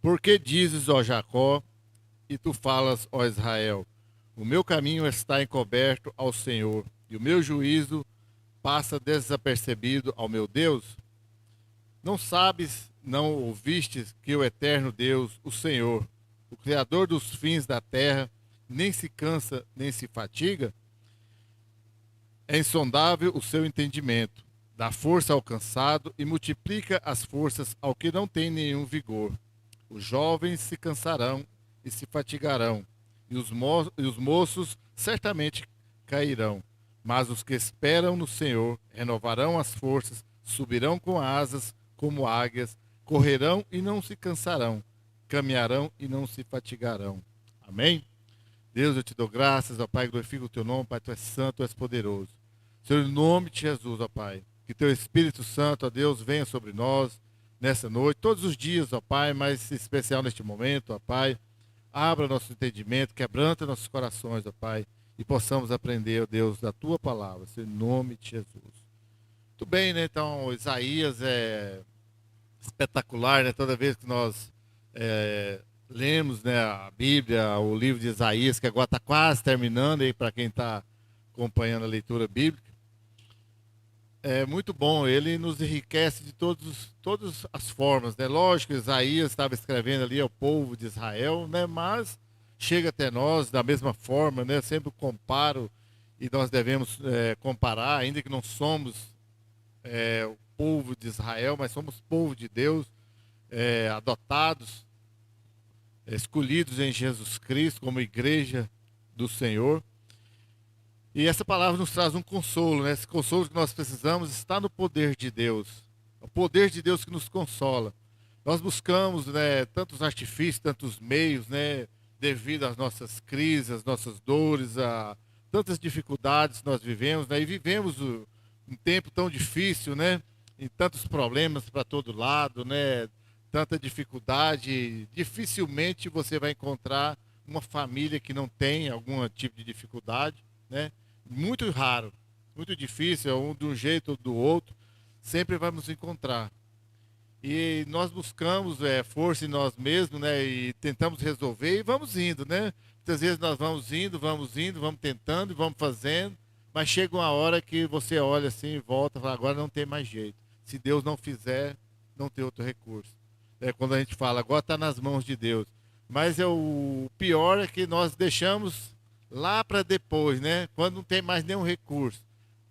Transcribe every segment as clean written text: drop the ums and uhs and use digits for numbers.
Por que dizes, ó Jacó, e tu falas, ó Israel, o meu caminho está encoberto ao Senhor, e o meu juízo passa desapercebido ao meu Deus? Não sabes, não ouvistes que o eterno Deus, o Senhor, o Criador dos fins da terra, nem se cansa, nem se fatiga? É insondável o seu entendimento, dá força ao cansado e multiplica as forças ao que não tem nenhum vigor. Os jovens se cansarão e se fatigarão, e os moços certamente cairão. Mas os que esperam no Senhor renovarão as forças, subirão com asas como águias, correrão e não se cansarão, caminharão e não se fatigarão. Amém? Deus, eu te dou graças, ó Pai, glorifico o teu nome, Pai, tu és santo, tu és poderoso. Senhor, em nome de Jesus, ó Pai, que teu Espírito Santo, ó Deus, venha sobre nós nessa noite, todos os dias, ó Pai, mas em especial neste momento, ó Pai, abra nosso entendimento, quebranta nossos corações, ó Pai, e possamos aprender, ó Deus, da tua palavra, Senhor, em nome de Jesus. Muito bem, né? Então, Isaías é espetacular, né? Toda vez que nós lemos, né, a Bíblia, o livro de Isaías, que agora está quase terminando aí para quem está acompanhando a leitura bíblica. É muito bom, ele nos enriquece de todas as formas, né? Lógico, Isaías estava escrevendo ali ao povo de Israel, né? Mas chega até nós da mesma forma, né? Eu sempre comparo e nós devemos comparar, ainda que não somos o povo de Israel, mas somos povo de Deus, adotados, escolhidos em Jesus Cristo como igreja do Senhor. E essa palavra nos traz um consolo, né? Esse consolo que nós precisamos está no poder de Deus. É o poder de Deus que nos consola. Nós buscamos, né, tantos artifícios, tantos meios, né, devido às nossas crises, às nossas dores, a tantas dificuldades que nós vivemos, né? E vivemos um tempo tão difícil, né? E tantos problemas para todo lado, né? Tanta dificuldade. Dificilmente você vai encontrar uma família que não tem algum tipo de dificuldade, né? Muito raro, muito difícil, um de um jeito ou do outro, sempre vamos encontrar. E nós buscamos força em nós mesmos, né? E tentamos resolver e vamos indo, né? Muitas vezes nós vamos indo, vamos tentando e vamos fazendo, mas chega uma hora que você olha assim e volta e fala, agora não tem mais jeito. Se Deus não fizer, não tem outro recurso. É quando a gente fala, agora está nas mãos de Deus. Mas o pior é que nós deixamos lá para depois, né? Quando não tem mais nenhum recurso,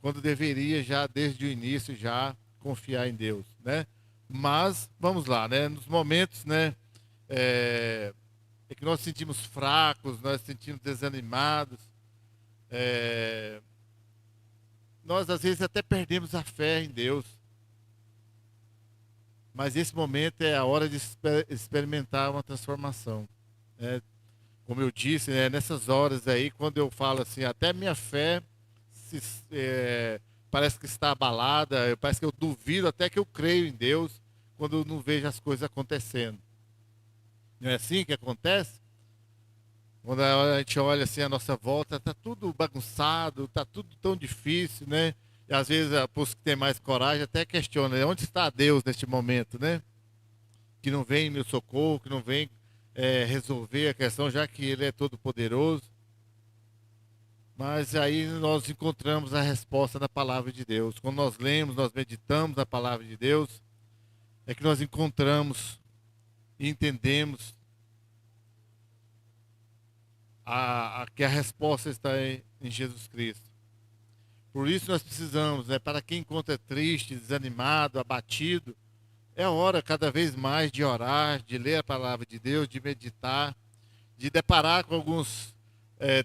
quando deveria já desde o início já confiar em Deus, né? Mas vamos lá, né? Nos momentos, né? Que nós sentimos fracos, nós sentimos desanimados, é, nós às vezes até perdemos a fé em Deus. Mas esse momento é a hora de experimentar uma transformação, né? Como eu disse, né, nessas horas aí, quando eu falo assim, até minha fé se, parece que está abalada, parece que eu duvido, até que eu creio em Deus, quando eu não vejo as coisas acontecendo. Não é assim que acontece? Quando a gente olha assim a nossa volta, está tudo bagunçado, está tudo tão difícil, né? E às vezes, os que têm mais coragem até questionam, né? Onde está Deus neste momento, né? Que não vem em meu socorro, que não vem resolver a questão, já que Ele é todo poderoso. Mas aí nós encontramos a resposta na palavra de Deus. Quando nós lemos, nós meditamos na palavra de Deus, é que nós encontramos e entendemos que a resposta está em Jesus Cristo. Por isso nós precisamos, né, para quem encontra triste, desanimado, abatido, é hora cada vez mais de orar, de ler a palavra de Deus, de meditar, de deparar com alguns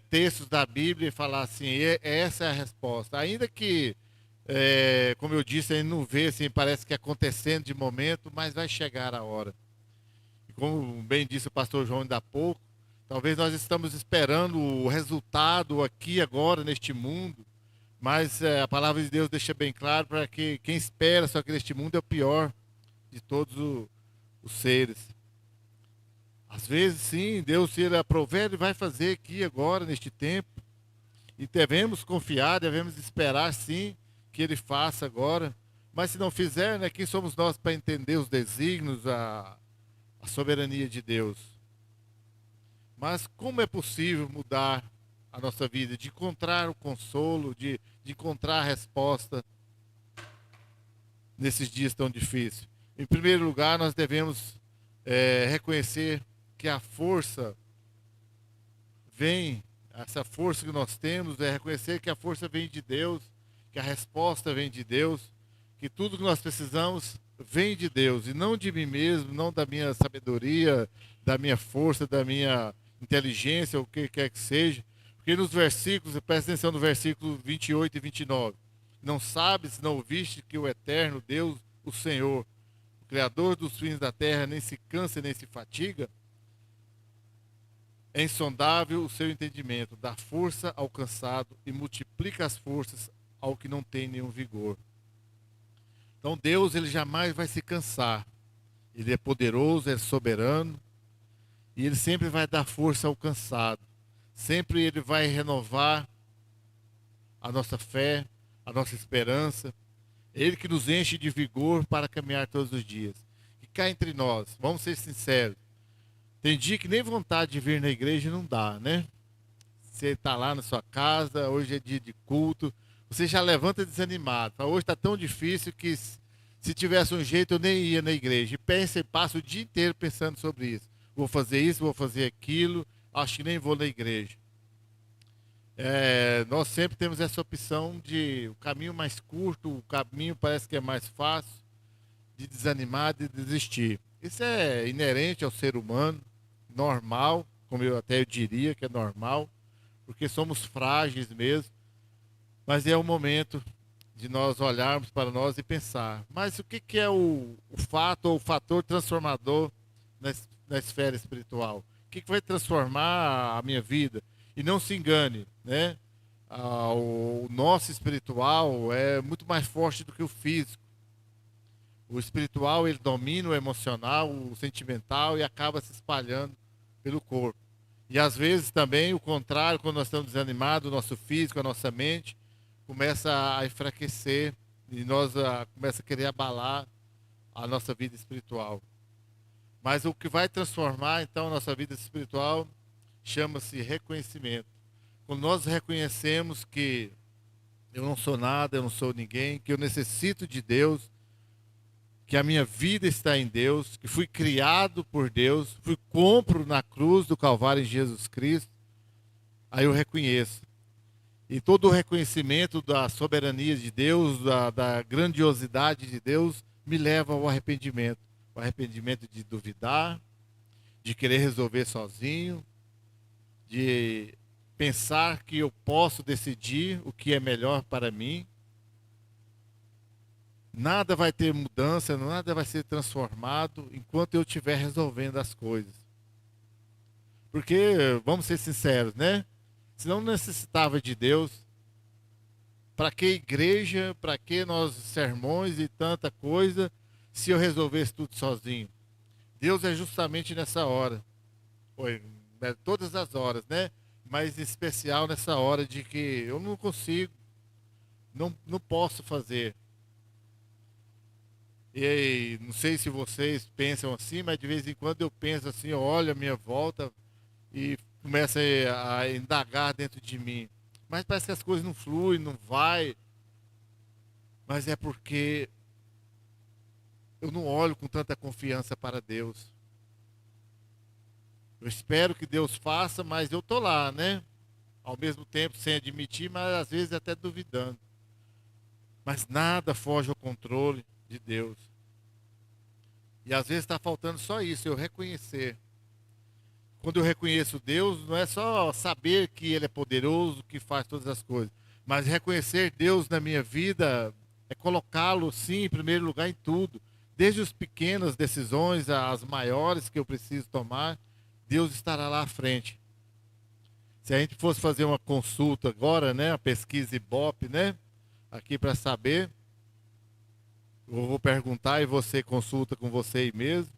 textos da Bíblia e falar assim, essa é a resposta. Ainda que, como eu disse, aí não vê, assim, parece que acontecendo de momento, mas vai chegar a hora. E como bem disse o pastor João ainda há pouco, talvez nós estamos esperando o resultado aqui agora neste mundo, mas a palavra de Deus deixa bem claro para que quem espera só que neste mundo é o pior de todos os seres. Às vezes, sim, Deus, se Ele aprover, Ele vai fazer aqui agora, neste tempo. E devemos confiar, devemos esperar, sim, que Ele faça agora. Mas se não fizer, né, quem somos nós para entender os desígnios, a soberania de Deus? Mas como é possível mudar a nossa vida, de encontrar o consolo, de encontrar a resposta nesses dias tão difíceis? Em primeiro lugar, nós devemos reconhecer que a força vem, essa força que nós temos é reconhecer que a força vem de Deus, que a resposta vem de Deus, que tudo que nós precisamos vem de Deus e não de mim mesmo, não da minha sabedoria, da minha força, da minha inteligência, o que quer que seja. Porque nos versículos, presta atenção no versículo 28 e 29. Não sabes, não ouviste que o eterno Deus, o Senhor, o Criador dos fins da terra, nem se cansa nem se fatiga? É insondável o seu entendimento, dá força ao cansado e multiplica as forças ao que não tem nenhum vigor. Então Deus, ele jamais vai se cansar. Ele é poderoso, é soberano e ele sempre vai dar força ao cansado. Sempre ele vai renovar a nossa fé, a nossa esperança. Ele que nos enche de vigor para caminhar todos os dias. E cá entre nós, vamos ser sinceros. Tem dia que nem vontade de vir na igreja não dá, né? Você está lá na sua casa, hoje é dia de culto, você já levanta desanimado. Fala, hoje está tão difícil que se tivesse um jeito eu nem ia na igreja. E pensa e passa o dia inteiro pensando sobre isso. Vou fazer isso, vou fazer aquilo, acho que nem vou na igreja. Nós sempre temos essa opção de o caminho mais curto, o caminho parece que é mais fácil, de desanimar, de desistir. Isso é inerente ao ser humano, normal, como eu diria que é normal, porque somos frágeis mesmo, mas é o momento de nós olharmos para nós e pensar, mas o que é o fato ou o fator transformador na esfera espiritual? O que vai transformar a minha vida? E não se engane, né? O nosso espiritual é muito mais forte do que o físico. O espiritual, ele domina o emocional, o sentimental e acaba se espalhando pelo corpo. E às vezes também o contrário, quando nós estamos desanimados, o nosso físico, a nossa mente começa a enfraquecer e nós começa a querer abalar a nossa vida espiritual. Mas o que vai transformar então a nossa vida espiritual chama-se reconhecimento. Quando nós reconhecemos que eu não sou nada, eu não sou ninguém, que eu necessito de Deus, que a minha vida está em Deus, que fui criado por Deus, fui compro na cruz do Calvário em Jesus Cristo, aí eu reconheço. E todo o reconhecimento da soberania de Deus, da grandiosidade de Deus, me leva ao arrependimento. O arrependimento de duvidar, de querer resolver sozinho, de pensar que eu posso decidir o que é melhor para mim. Nada vai ter mudança, nada vai ser transformado enquanto eu estiver resolvendo as coisas. Porque, vamos ser sinceros, né? Se não necessitava de Deus, para que igreja, para que nós sermões e tanta coisa, se eu resolvesse tudo sozinho? Deus é justamente nessa hora, todas as horas, né? Mas em especial nessa hora de que eu não consigo, não posso fazer. E não sei se vocês pensam assim, mas de vez em quando eu penso assim, eu olho a minha volta e começo a indagar dentro de mim. Mas parece que as coisas não fluem, não vai. Mas é porque eu não olho com tanta confiança para Deus. Eu espero que Deus faça, mas eu tô lá, né? Ao mesmo tempo sem admitir, mas às vezes até duvidando. Mas nada foge ao controle de Deus. E às vezes está faltando só isso, eu reconhecer. Quando eu reconheço Deus, não é só saber que Ele é poderoso, que faz todas as coisas. Mas reconhecer Deus na minha vida é colocá-lo, sim, em primeiro lugar em tudo. Desde as pequenas decisões, às maiores que eu preciso tomar, Deus estará lá à frente. Se a gente fosse fazer uma consulta agora, né, uma pesquisa Ibope, né, aqui para saber, eu vou perguntar e você consulta com você aí mesmo.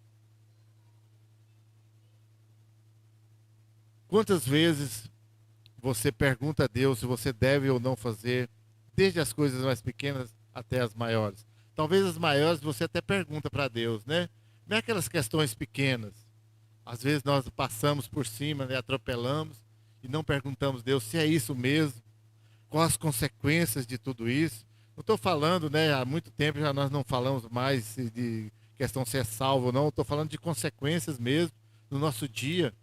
Quantas vezes você pergunta a Deus se você deve ou não fazer, desde as coisas mais pequenas até as maiores? Talvez as maiores você até pergunta para Deus, né? Não é aquelas questões pequenas. Às vezes nós passamos por cima, né, atropelamos e não perguntamos a Deus se é isso mesmo, quais as consequências de tudo isso. Não estou falando, né, há muito tempo já nós não falamos mais de questão se é salvo ou não, estou falando de consequências mesmo no nosso dia,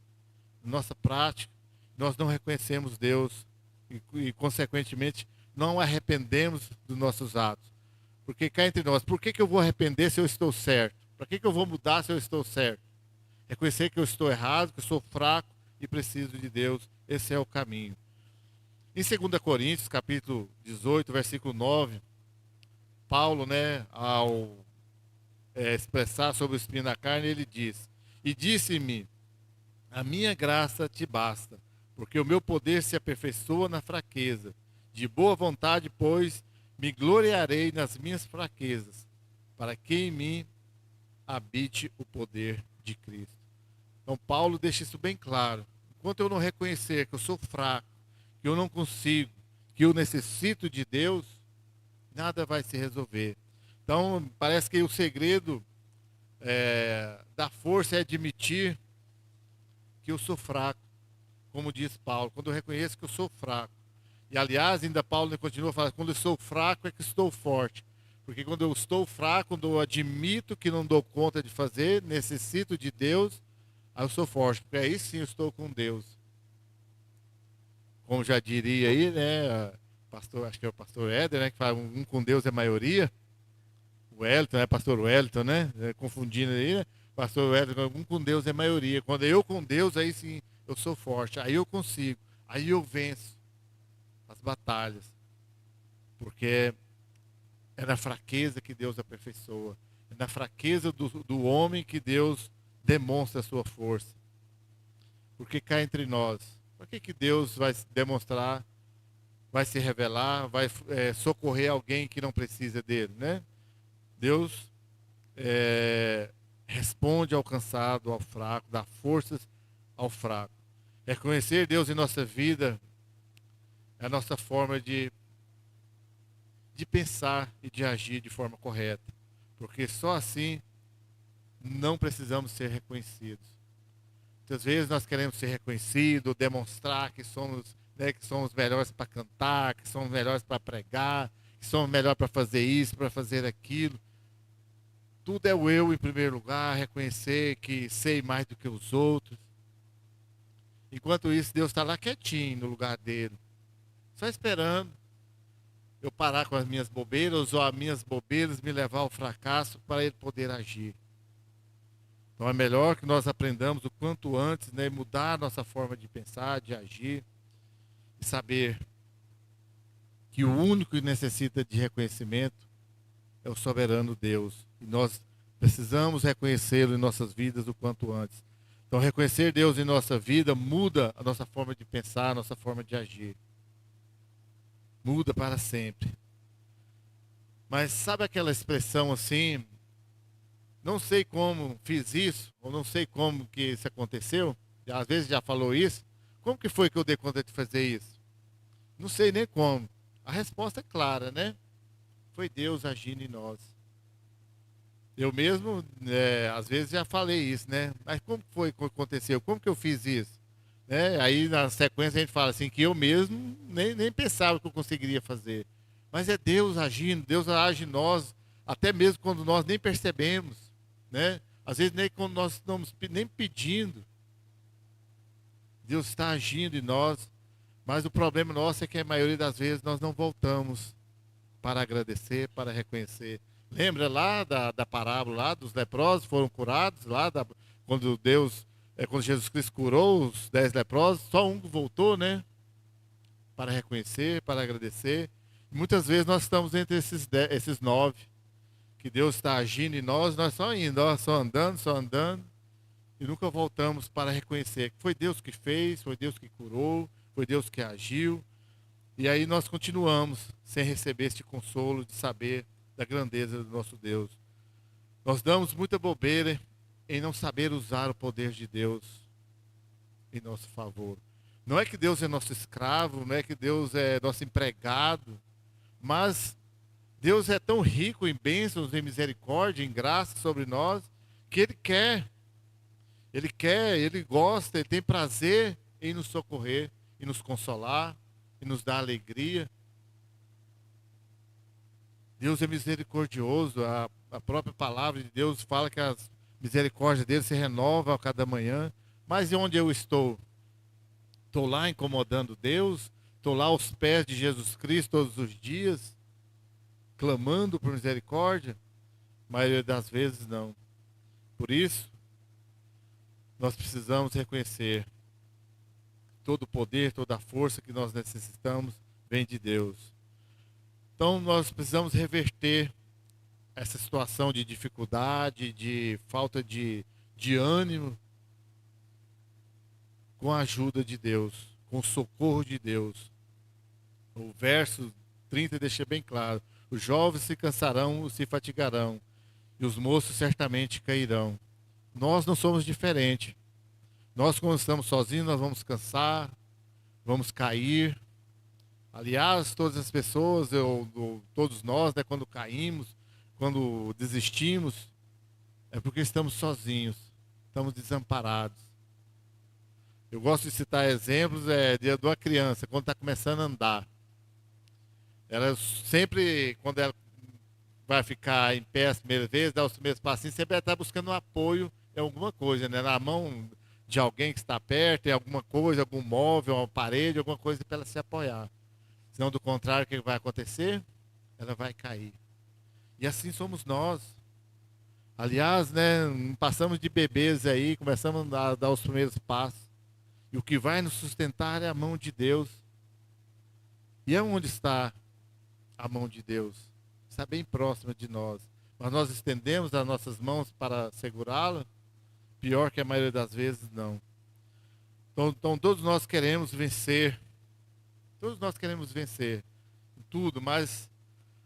na nossa prática. Nós não reconhecemos Deus e consequentemente, não arrependemos dos nossos atos. Porque cá entre nós, por que eu vou arrepender se eu estou certo? Para que eu vou mudar se eu estou certo? Reconhecer que eu estou errado, que eu sou fraco e preciso de Deus. Esse é o caminho. Em 2 Coríntios, capítulo 18, versículo 9, Paulo, né, ao expressar sobre o espinho na carne, ele diz: E disse-me, a minha graça te basta, porque o meu poder se aperfeiçoa na fraqueza. De boa vontade, pois, me gloriarei nas minhas fraquezas, para que em mim habite o poder de Cristo. Então Paulo deixa isso bem claro. Enquanto eu não reconhecer que eu sou fraco, que eu não consigo, que eu necessito de Deus, nada vai se resolver. Então parece que o segredo da força é admitir que eu sou fraco, como diz Paulo, quando eu reconheço que eu sou fraco. E aliás, ainda Paulo continua falando, quando eu sou fraco é que estou forte. Porque quando eu estou fraco, quando eu admito que não dou conta de fazer, necessito de Deus, aí eu sou forte, porque aí sim eu estou com Deus. Como já diria aí, né, pastor, acho que é o pastor Éder, né, que fala, um com Deus é maioria. O Wellington, né, pastor Wellington, né, confundindo aí, né, pastor Wellington, um com Deus é maioria. Quando eu com Deus, aí sim eu sou forte, aí eu consigo, aí eu venço as batalhas. Porque é na fraqueza que Deus aperfeiçoa. É na fraqueza do homem que Deus demonstra a sua força. Porque cá entre nós, para que Deus vai se demonstrar, vai se revelar, vai socorrer alguém que não precisa dele, né? Deus responde ao cansado, ao fraco, dá forças ao fraco. Reconhecer Deus em nossa vida é a nossa forma de pensar e de agir de forma correta. Porque só assim não precisamos ser reconhecidos. Muitas vezes nós queremos ser reconhecidos, demonstrar que somos, né, que somos melhores para cantar, que somos melhores para pregar, que somos melhores para fazer isso, para fazer aquilo. Tudo é o eu em primeiro lugar, reconhecer que sei mais do que os outros. Enquanto isso, Deus está lá quietinho no lugar dele, só esperando eu parar com as minhas bobeiras ou as minhas bobeiras me levar ao fracasso para ele poder agir. Então é melhor que nós aprendamos o quanto antes, né, mudar a nossa forma de pensar, de agir e saber que o único que necessita de reconhecimento é o soberano Deus. E nós precisamos reconhecê-lo em nossas vidas o quanto antes. Então reconhecer Deus em nossa vida muda a nossa forma de pensar, a nossa forma de agir. Muda para sempre. Mas sabe aquela expressão assim, não sei como fiz isso, ou não sei como que isso aconteceu, às vezes já falou isso, como que foi que eu dei conta de fazer isso? Não sei nem como. A resposta é clara, né? Foi Deus agindo em nós. Eu mesmo, às vezes já falei isso, né? Mas como foi que aconteceu? Como que eu fiz isso? Aí na sequência a gente fala assim, que eu mesmo nem pensava que eu conseguiria fazer. Mas é Deus agindo, Deus age em nós, até mesmo quando nós nem percebemos, né? Às vezes nem quando nós estamos nem pedindo, Deus está agindo em nós. Mas o problema nosso é que a maioria das vezes nós não voltamos para agradecer, para reconhecer. Lembra lá da parábola lá dos leprosos foram curados, quando quando Jesus Cristo curou os 10 leprosos, só um voltou, né? Para reconhecer, para agradecer. E muitas vezes nós estamos entre esses 9, que Deus está agindo em nós só indo, só andando, e nunca voltamos para reconhecer que foi Deus que fez, foi Deus que curou, foi Deus que agiu. E aí nós continuamos sem receber este consolo de saber da grandeza do nosso Deus. Nós damos muita bobeira em não saber usar o poder de Deus em nosso favor. Não é que Deus é nosso escravo, não é que Deus é nosso empregado, mas Deus é tão rico em bênçãos, em misericórdia, em graça sobre nós, que Ele gosta, Ele tem prazer em nos socorrer, em nos consolar, em nos dar alegria. Deus é misericordioso, a própria palavra de Deus fala que a misericórdia dele se renova a cada manhã. Mas e onde eu estou? Estou lá incomodando Deus? Estou lá aos pés de Jesus Cristo todos os dias, clamando por misericórdia? A maioria das vezes não. Por isso, nós precisamos reconhecer todo o poder, toda a força que nós necessitamos vem de Deus. Então nós precisamos reverter essa situação de dificuldade, de falta de ânimo, com a ajuda de Deus, com o socorro de Deus. O verso 30 deixa bem claro: os jovens se cansarão, se fatigarão, e os moços certamente cairão. Nós não somos diferentes. Nós, quando estamos sozinhos, nós vamos cansar, vamos cair. Aliás, todas as pessoas, todos nós, né, quando caímos, quando desistimos, é porque estamos sozinhos, estamos desamparados. Eu gosto de citar exemplos de uma criança, quando está começando a andar. Ela sempre, quando ela vai ficar em pé as primeiras vezes, dar os primeiros passinhos, sempre ela está buscando um apoio em alguma coisa, né? Na mão de alguém que está perto, em alguma coisa, algum móvel, uma parede, alguma coisa para ela se apoiar. Senão, do contrário, o que vai acontecer? Ela vai cair. E assim somos nós. Aliás, né, passamos de bebês aí, começamos a dar os primeiros passos. E o que vai nos sustentar é a mão de Deus. E onde está a mão de Deus? Está bem próxima de nós. Mas nós estendemos as nossas mãos para segurá-la? Pior que a maioria das vezes, não. Então todos nós queremos vencer. Todos nós queremos vencer em tudo, mas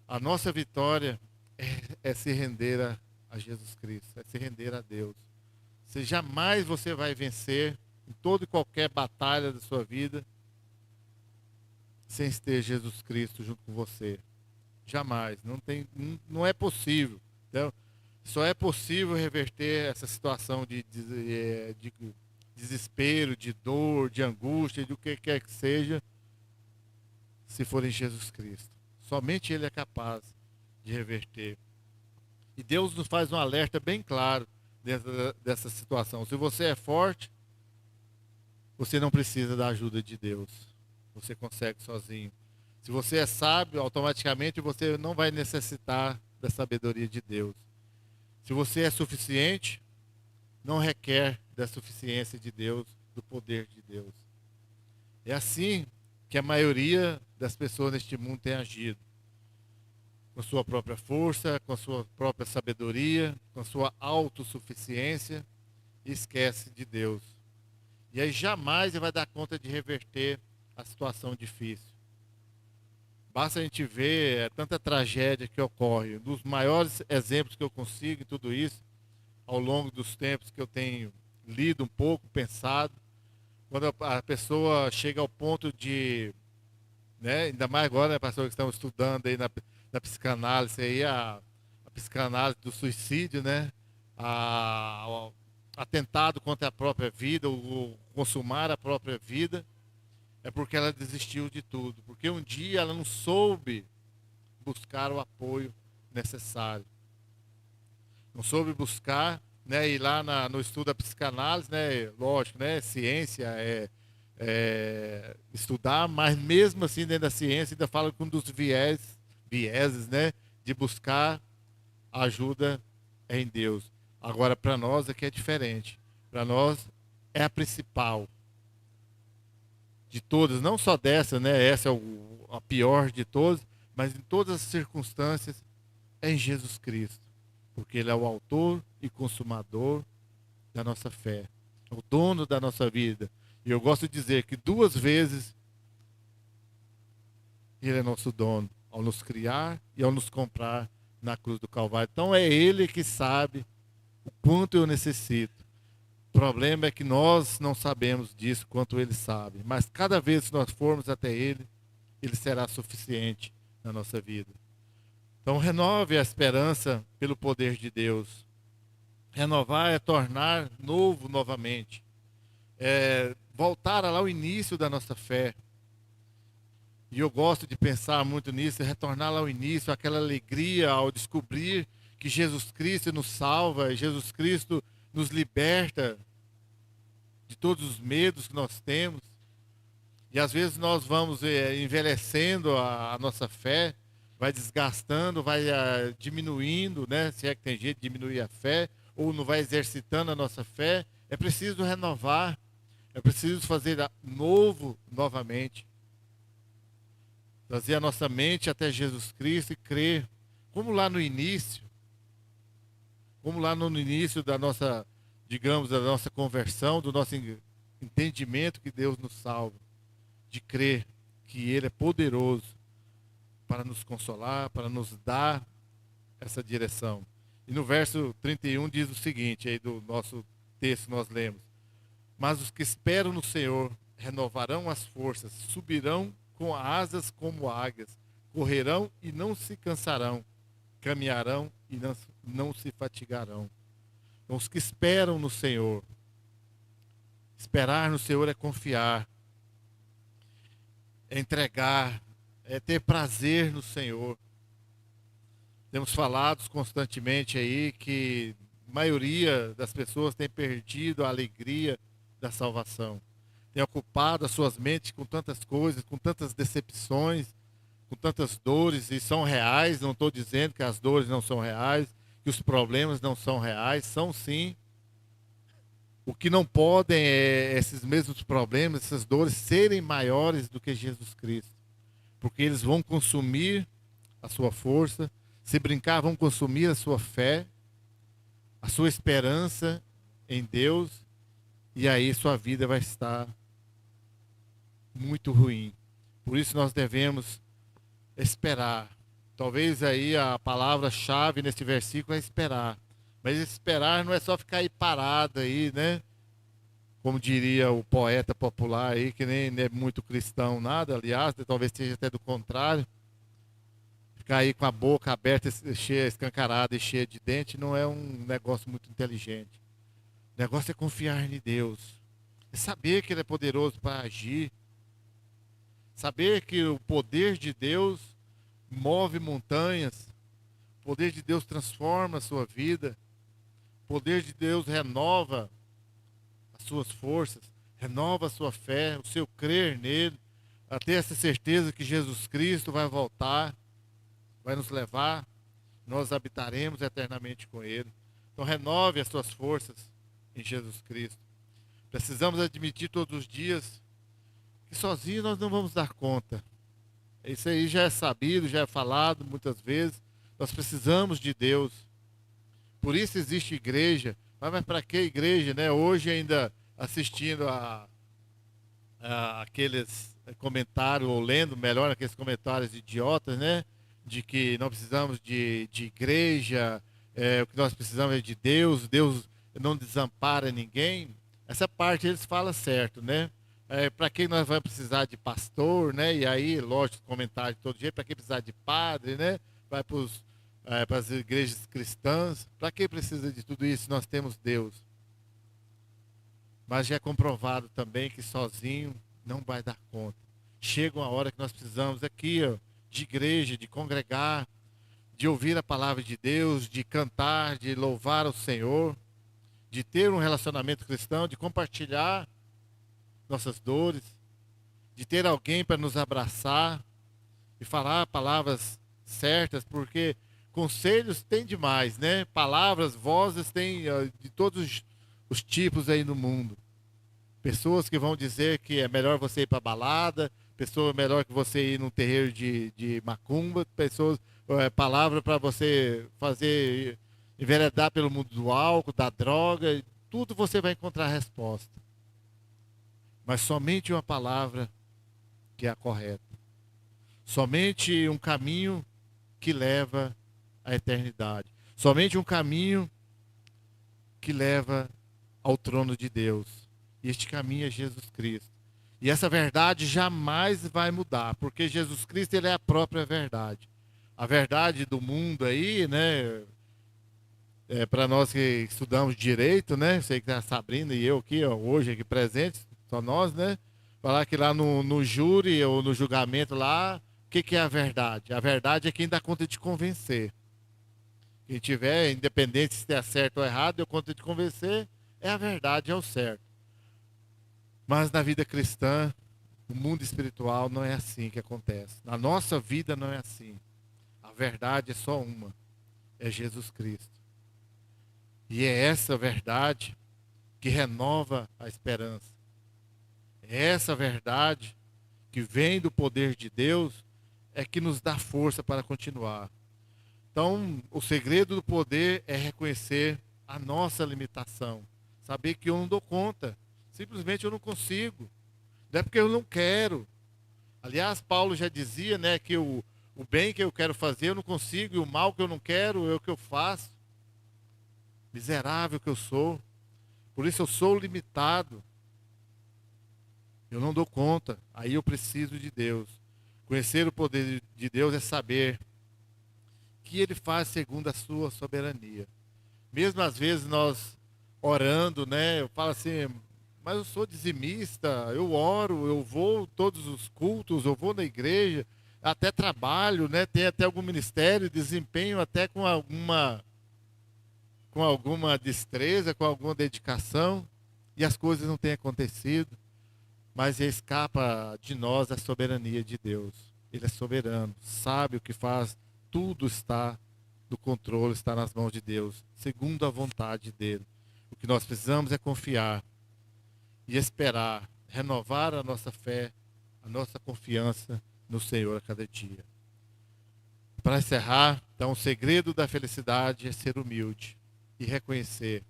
a nossa vitória é se render a Jesus Cristo, é se render a Deus. Jamais você vai vencer em toda e qualquer batalha da sua vida sem ter Jesus Cristo junto com você. Jamais. Não é possível. Entendeu? Só é possível reverter essa situação de desespero, de dor, de angústia, de o que quer que seja, se for em Jesus Cristo. Somente Ele é capaz de reverter. E Deus nos faz um alerta bem claro dessa situação. Se você é forte, você não precisa da ajuda de Deus. Você consegue sozinho. Se você é sábio, automaticamente você não vai necessitar da sabedoria de Deus. Se você é suficiente, não requer da suficiência de Deus, do poder de Deus. É assim que a maioria das pessoas neste mundo tem agido. Com sua própria força, com a sua própria sabedoria, com a sua autossuficiência, e esquece de Deus. E aí jamais ele vai dar conta de reverter a situação difícil. Basta a gente ver tanta tragédia que ocorre. Um dos maiores exemplos que eu consigo em tudo isso, ao longo dos tempos que eu tenho lido um pouco, pensado, quando a pessoa chega ao ponto de, né, ainda mais agora, né, pastor, que estamos estudando aí na psicanálise, aí a psicanálise do suicídio, né, o atentado contra a própria vida, o consumar a própria vida, é porque ela desistiu de tudo, porque um dia ela não soube buscar o apoio necessário, não soube buscar, né, ir lá no estudo da psicanálise, né, lógico, né, ciência estudar, mas mesmo assim dentro da ciência ainda fala que um dos vieses, né, de buscar ajuda em Deus. Agora para nós aqui é diferente. Para nós é a principal de todas, não só dessa, né, essa é a pior de todas, mas em todas as circunstâncias é em Jesus Cristo, porque Ele é o autor e consumador da nossa fé, o dono da nossa vida. E eu gosto de dizer que 2 vezes Ele é nosso dono, ao nos criar e ao nos comprar na cruz do Calvário. Então é Ele que sabe o quanto eu necessito. O problema é que nós não sabemos disso quanto Ele sabe. Mas cada vez que nós formos até Ele, Ele será suficiente na nossa vida. Então, renove a esperança pelo poder de Deus. Renovar é tornar novo novamente. É voltar lá ao início da nossa fé. E eu gosto de pensar muito nisso, retornar lá ao início, aquela alegria ao descobrir que Jesus Cristo nos salva, Jesus Cristo nos liberta de todos os medos que nós temos. E às vezes nós vamos envelhecendo a nossa fé, vai desgastando, vai diminuindo, né? Se é que tem jeito de diminuir a fé, ou não vai exercitando a nossa fé. É preciso renovar, é preciso fazer novo novamente. Trazer a nossa mente até Jesus Cristo e crer, como lá no início, da nossa, digamos, da nossa conversão, do nosso entendimento que Deus nos salva, de crer que Ele é poderoso para nos consolar, para nos dar essa direção. E no verso 31 diz o seguinte, aí do nosso texto nós lemos: mas os que esperam no Senhor renovarão as forças, subirão com asas como águias, correrão e não se cansarão, caminharão e não se fatigarão. Então, os que esperam no Senhor, esperar no Senhor é confiar, é entregar, é ter prazer no Senhor. Temos falado constantemente aí que a maioria das pessoas tem perdido a alegria da salvação. Tem ocupado as suas mentes com tantas coisas, com tantas decepções, com tantas dores, e são reais. Não estou dizendo que as dores não são reais, que os problemas não são reais, são sim. O que não podem é esses mesmos problemas, essas dores, serem maiores do que Jesus Cristo. Porque eles vão consumir a sua força, se brincar, vão consumir a sua fé, a sua esperança em Deus, e aí sua vida vai estar muito ruim. Por isso nós devemos esperar. Talvez aí a palavra-chave nesse versículo é esperar. Mas esperar não é só ficar aí parado aí, né? Como diria o poeta popular aí, que nem é muito cristão nada, aliás, talvez seja até do contrário. Ficar aí com a boca aberta, cheia, escancarada e cheia de dente não é um negócio muito inteligente. O negócio é confiar em Deus. É saber que Ele é poderoso para agir. Saber que o poder de Deus move montanhas. O poder de Deus transforma a sua vida. O poder de Deus renova as suas forças, renova a sua fé, o seu crer nele, a ter essa certeza que Jesus Cristo vai voltar, vai nos levar, nós habitaremos eternamente com Ele. Então renove as suas forças em Jesus Cristo. Precisamos admitir todos os dias que sozinhos nós não vamos dar conta. Isso aí já é sabido, já é falado muitas vezes. Nós precisamos de Deus. Por isso existe igreja. Mas para que igreja, né? Hoje ainda assistindo a aqueles comentários, ou lendo melhor aqueles comentários idiotas, né? De que não precisamos de igreja, o que nós precisamos é de Deus, Deus não desampara ninguém. Essa parte eles falam certo, né? Para que nós vamos precisar de pastor, né? E aí, lógico, comentário de todo jeito, para que precisar de padre, né? Vai para as igrejas cristãs. Para que precisa de tudo isso? Nós temos Deus. Mas já é comprovado também que sozinho não vai dar conta. Chega uma hora que nós precisamos aqui, ó, de igreja, de congregar, de ouvir a palavra de Deus, de cantar, de louvar o Senhor, de ter um relacionamento cristão, de compartilhar nossas dores, de ter alguém para nos abraçar e falar palavras certas, porque conselhos tem demais, né? Palavras, vozes tem de todos os tipos aí no mundo. Pessoas que vão dizer que é melhor você ir para balada, pessoa melhor que você ir num terreiro de macumba, pessoas, palavra para você fazer, enveredar pelo mundo do álcool, da droga, tudo você vai encontrar resposta. Mas somente uma palavra que é a correta. Somente um caminho que leva à eternidade. Somente um caminho que leva ao trono de Deus. E este caminho é Jesus Cristo. E essa verdade jamais vai mudar, porque Jesus Cristo ele é a própria verdade. a verdade do mundo aí, né? Para nós que estudamos direito, né? Sei que a Sabrina e eu aqui, ó, hoje aqui presentes, só nós, né? Falar que lá no júri ou no julgamento lá, o que é a verdade? A verdade é quem dá conta de convencer. Quem tiver, independente se é certo ou errado, deu conta de convencer, é a verdade, é o certo. Mas na vida cristã, no mundo espiritual, não é assim que acontece. Na nossa vida não é assim. A verdade é só uma, é Jesus Cristo. E é essa verdade que renova a esperança. É essa verdade que vem do poder de Deus é que nos dá força para continuar. Então, o segredo do poder é reconhecer a nossa limitação. Saber que eu não dou conta. Simplesmente eu não consigo. Não é porque eu não quero. Aliás, Paulo já dizia, né, que o bem que eu quero fazer eu não consigo, e o mal que eu não quero é o que eu faço. Miserável que eu sou. Por isso eu sou limitado. Eu não dou conta. Aí eu preciso de Deus. Conhecer o poder de Deus é saber que Ele faz segundo a sua soberania. Mesmo às vezes nós orando, né? Eu falo assim, mas eu sou dizimista, eu oro, eu vou todos os cultos, eu vou na igreja, até trabalho, né? Tem até algum ministério, desempenho até com alguma destreza, com alguma dedicação, e as coisas não têm acontecido, mas escapa de nós a soberania de Deus. Ele é soberano, sabe o que faz, tudo está no controle, está nas mãos de Deus, segundo a vontade dele. O que nós precisamos é confiar e esperar, renovar a nossa fé, a nossa confiança no Senhor a cada dia. Para encerrar, então, o segredo da felicidade é ser humilde e reconhecer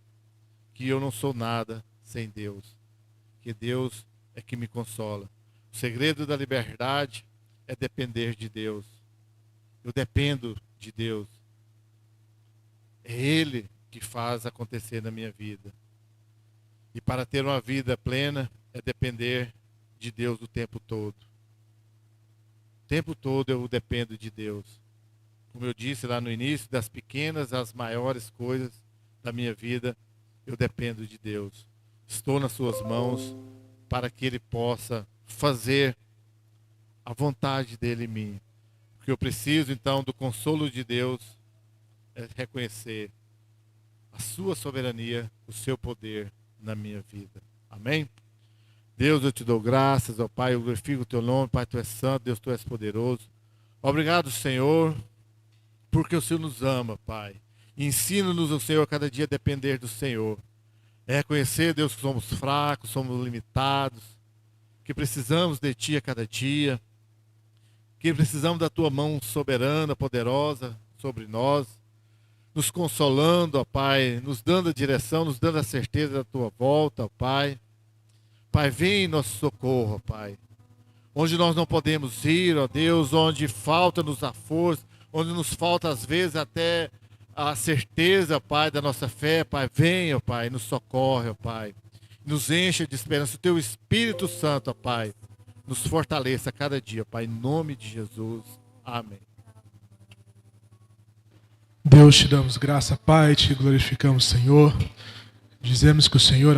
que eu não sou nada sem Deus, que Deus é que me consola. O segredo da liberdade é depender de Deus. Eu dependo de Deus. É Ele que faz acontecer na minha vida. E para ter uma vida plena é depender de Deus o tempo todo. O tempo todo eu dependo de Deus. Como eu disse lá no início, das pequenas às maiores coisas da minha vida, eu dependo de Deus. Estou nas suas mãos para que Ele possa fazer a vontade dEle em mim. O que eu preciso, então, do consolo de Deus é reconhecer a sua soberania, o seu poder na minha vida. Amém? Deus, eu te dou graças, ó Pai, eu glorifico o teu nome, Pai, tu és santo, Deus, tu és poderoso. Obrigado, Senhor, porque o Senhor nos ama, Pai. Ensina-nos, o Senhor, a cada dia a depender do Senhor. É reconhecer, Deus, que somos fracos, somos limitados, que precisamos de Ti a cada dia, que precisamos da Tua mão soberana, poderosa sobre nós, nos consolando, ó Pai, nos dando a direção, nos dando a certeza da Tua volta, ó Pai. Pai, vem em nosso socorro, ó Pai. Onde nós não podemos ir, ó Deus, onde falta-nos a força, onde nos falta às vezes até a certeza, Pai, da nossa fé, Pai, vem, ó Pai, nos socorre, ó Pai. Nos encha de esperança, o Teu Espírito Santo, ó Pai, nos fortaleça a cada dia, Pai, em nome de Jesus. Amém. Deus, te damos graça, Pai, te glorificamos, Senhor. Dizemos que o Senhor é